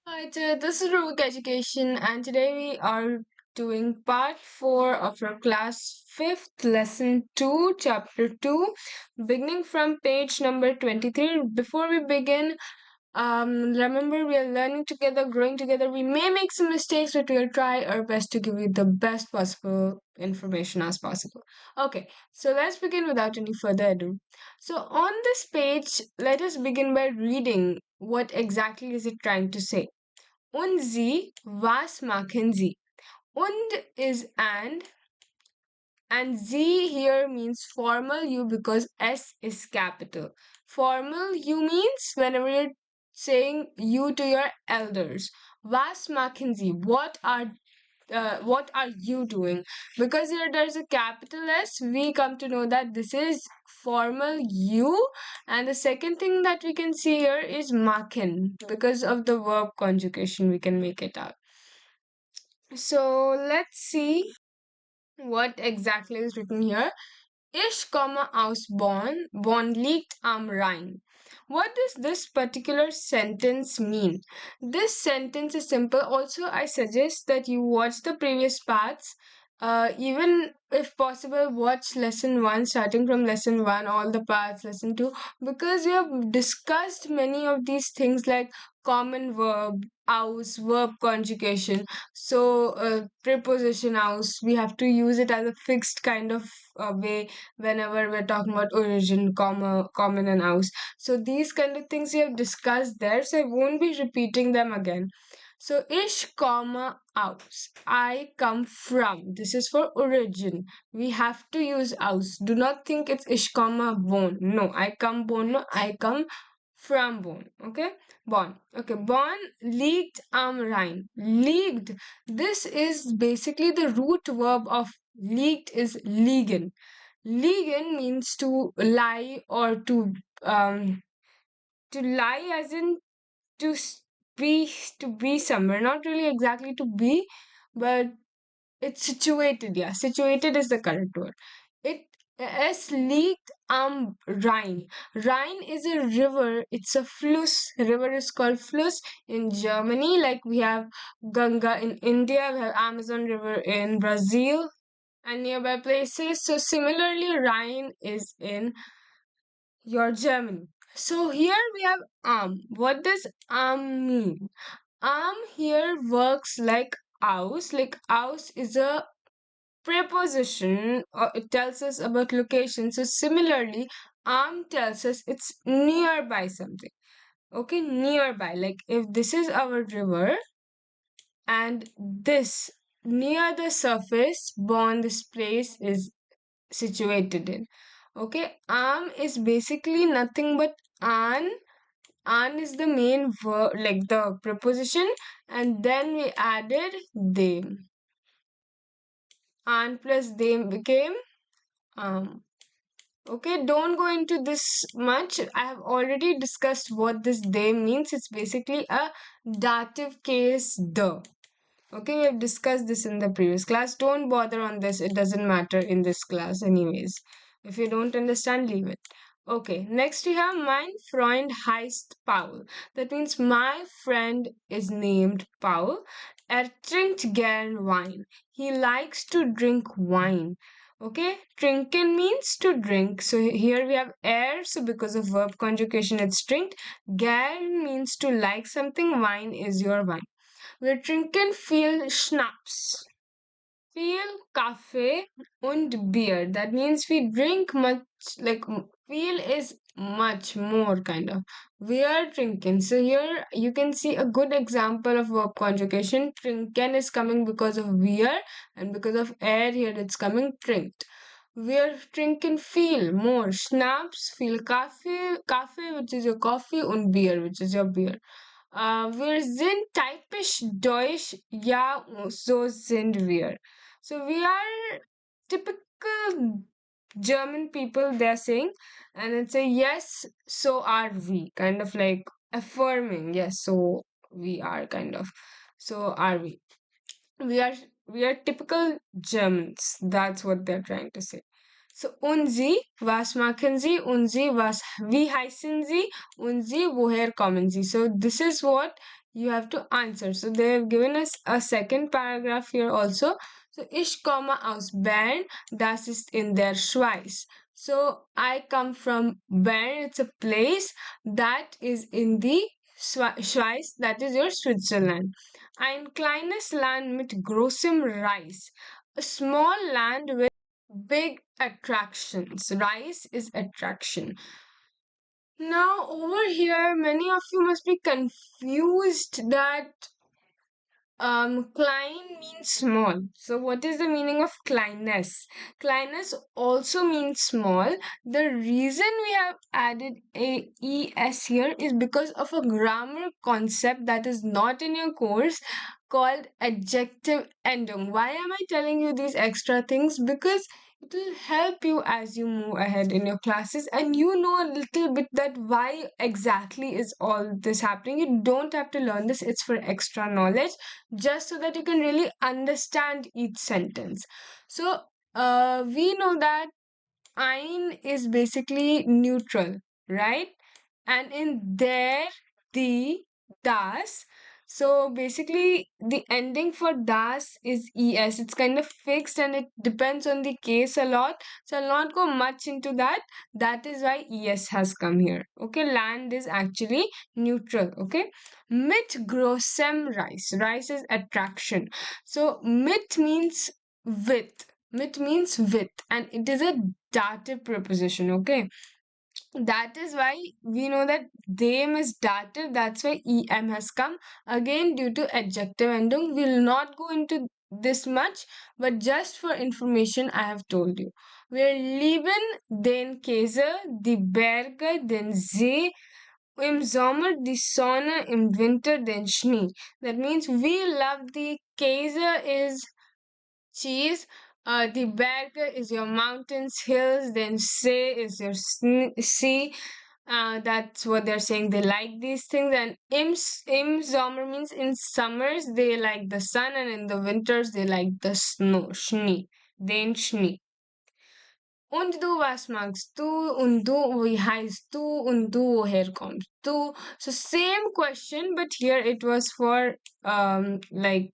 Hi, this is RuVik Education, and today we are doing part 4 of our class 5th, lesson 2, chapter 2, beginning from page number 23. Before we begin, remember we are learning together, growing together. We may make some mistakes, but we'll try our best to give you the best possible information as possible. Okay, so let's begin without any further ado. So on this page, let us begin by reading what exactly is it trying to say. Und sie, was machen sie? Und is and Z here means formal you because S is capital. Formal you means whenever you're saying you to your elders. Was machen Sie? What are you doing? Because here there's a capital S, we come to know that this is formal you. And the second thing that we can see here is machen. Because of the verb conjugation, we can make it out. So let's see what exactly is written here. Ich komme aus Bonn. Bonn liegt am Rhein. What does this particular sentence mean? This sentence is simple. Also, I suggest that you watch the previous parts. Even if possible, watch lesson 1, starting from lesson 1, all the parts, lesson 2, because we have discussed many of these things like common verb, aus, verb conjugation. So, preposition aus, we have to use it as a fixed kind of way whenever we're talking about origin, comma, common, and aus. So these kind of things we have discussed there, so I won't be repeating them again. So ich komme aus. I come from. This is for origin. We have to use aus. Do not think it's ich komme Bonn. No, I come Bonn. No, I come from Bonn. Okay, Bonn. Okay, Bonn liegt am Rhein. Liegt. This is basically the root verb of liegt is liegen. Liegen means to lie or to lie as in to be somewhere. Not really exactly to be, but it's situated. Yeah, situated is the correct word. It Es liegt am Rhein. Rhine is a river. It's a Fluss. River is called Fluss in Germany. Like we have Ganga in India. We have Amazon River in Brazil and nearby places. So similarly, Rhine is in your Germany. So here we have What does mean? Here works like aus. Like aus is a preposition. It tells us about location. So similarly, tells us it's nearby something. Okay, nearby. Like if this is our river and this near the surface, bond this place is situated in. Okay, is basically nothing but an. An is the main verb, like the preposition, and then we added them. An plus them became Okay, don't go into this much. I have already discussed what this they means. It's basically a dative case the. Okay, we have discussed this in the previous class. Don't bother on this. It doesn't matter in this class anyways. If you don't understand, leave it. Okay, next we have mein Freund heißt Paul. That means my friend is named Paul. Trinkt gern Wein. He likes to drink wine. Okay, trinken means to drink. So here we have so because of verb conjugation, it's trinked. Gern means to like something. Wine is your wine. Wir trinken viel Schnaps, viel Kaffee und Bier. That means we drink much, like viel is much more kind of. We are drinking. So here you can see a good example of verb conjugation. Trinken is coming because of wir, and because of here it's coming trinked. Wir trinken viel more Schnaps, viel Kaffee, which is your coffee, und Bier, which is your beer. Wir sind typisch deutsch, ja, so sind wir. So we are typical German people, they're saying, and it's a yes, so are we, kind of like affirming, yes, so we are, kind of, so are we. We are we are typical Germans. That's what they're trying to say. So und Sie, was machen Sie? Und Sie, wie heißen Sie? Und Sie, woher kommen Sie? So this is what you have to answer. So they have given us a second paragraph here also. So ich komme aus Bern, das ist in der Schweiz. So I come from Bern, it's a place that is in the Schweiz, that is your Switzerland. Ein kleines Land mit großem Reis, a small land with big attractions. Rice is attraction. Now, over here, many of you must be confused that klein means small. So, what is the meaning of kleines? Kleines also means small. The reason we have added a es here is because of a grammar concept that is not in your course called adjective ending. Why am I telling you these extra things? Because it will help you as you move ahead in your classes and you know a little bit that why exactly is all this happening. You don't have to learn this, it's for extra knowledge, just so that you can really understand each sentence. So we know that ein is basically neutral, right? And in there, the, das. So basically, the ending for das is es. It's kind of fixed and it depends on the case a lot. So I'll not go much into that. That is why es has come here. Okay, land is actually neutral. Okay, mit großem Reis. Rice is attraction. So mit means with. Mit means with, and it is a dative preposition. Okay, that is why we know that them is dative. That's why em has come again due to adjective ending. We'll not go into this much, but just for information, I have told you. Wir lieben den Käse, die Berge, den See, im Sommer die Sonne, im Winter den Schnee. That means we love the Käse is cheese. The Berge is your mountains, hills, then See is your sea. That's what they're saying. They like these things. And im Sommer means in summers they like the sun, and in the winters they like the snow, Schnee, den Schnee. Und du, was magst du? Und du, wie heißt du? Und du, woher kommst du? So same question, but here it was for like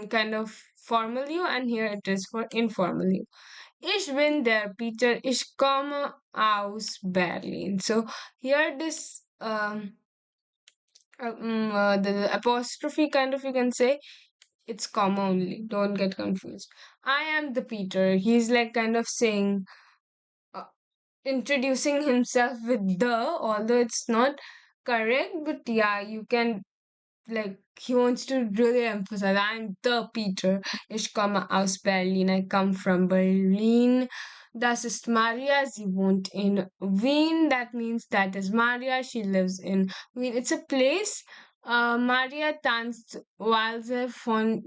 kind of formal you, and here it is for informal you. Ich bin der Peter, ich komme aus Berlin. So here this the apostrophe kind of, you can say, it's comma only. Don't get confused. I am the Peter. He's like kind of saying, uh, introducing himself with the, although it's not correct, but yeah, you can, like, he wants to really emphasize, I'm the Peter. Ich komme aus Berlin. I come from Berlin. Das ist Maria. Sie wohnt in Wien. That means that is Maria. She lives in Wien. It's a place. Maria tanzt Walzer von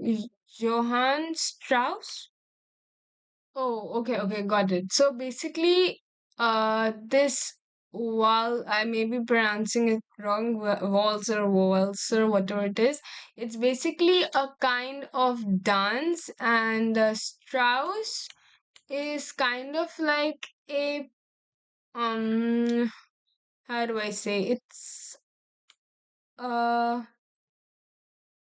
Johann Strauss. Oh, okay, okay, got it. So basically, this wal, I may be pronouncing it wrong, waltzer, whatever it is. It's basically a kind of dance, and Strauss is kind of like a how do I say? It's uh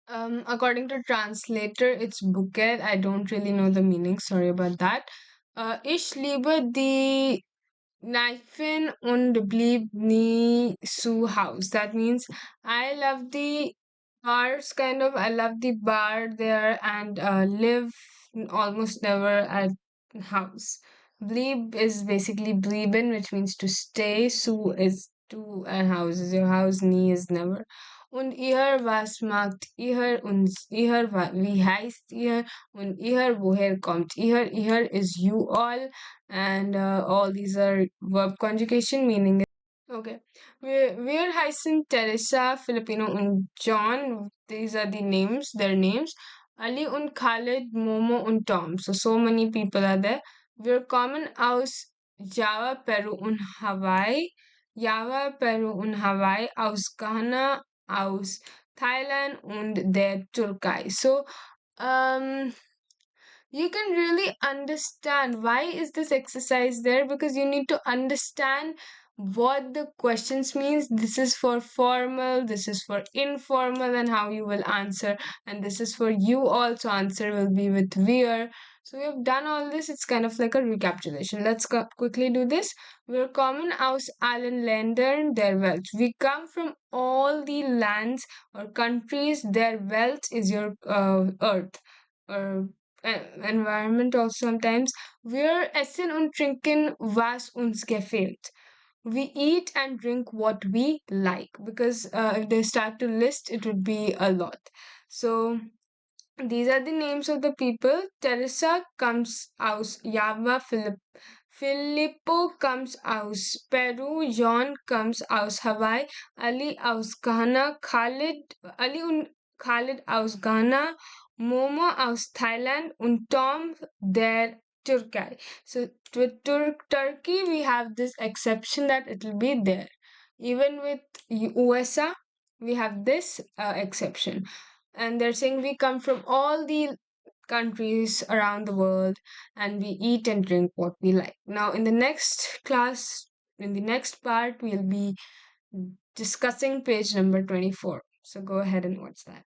according to translator, it's bouquet. I don't really know the meaning. Sorry about that. Ich liebe die Kneipen und blieb nie zu Haus. That means I love the bars, kind of. I love the bar there and live almost never at house. Blieb is basically blieben, which means to stay. Su is to, and house is your house. Nie is never. Und ihr, was macht ihr? Und ihr, wie heißt ihr? Und ihr, woher kommt ihr? Ihr is you all, and all these are verb conjugation, meaning. Okay. Wir heißen Teresa, Filipino und John. These are the names, their names. Ali und Khalid, Momo und Tom. So many people are there. Wir kommen aus Java, Peru und Hawaii. Java, Peru und Hawaii. Aus Ghana, aus Thailand und der Türkei. So, you can really understand why is this exercise there, because you need to understand what the questions means. This is for formal, this is for informal, and how you will answer. And this is for you also. Answer will be with where. So we have done all this. It's kind of like a recapitulation. Let's quickly do this. Wir kommen aus allen Ländern der Welt. We come from all the lands or countries. Der Welt is your earth or environment also sometimes. Wir essen und trinken, was uns gefällt. We eat and drink what we like, because if they start to list, it would be a lot. So these are the names of the people. Teresa comes aus Java. Filippo comes aus Peru. John comes aus Hawaii. Ali aus Ghana. Ali und Khalid aus Ghana. Momo aus Thailand. Und Tom der Turkey. So with Turkey, we have this exception that it will be there. Even with USA, we have this exception. And they're saying we come from all the countries around the world and we eat and drink what we like. Now, in the next class, in the next part, we'll be discussing page number 24. So go ahead and watch that.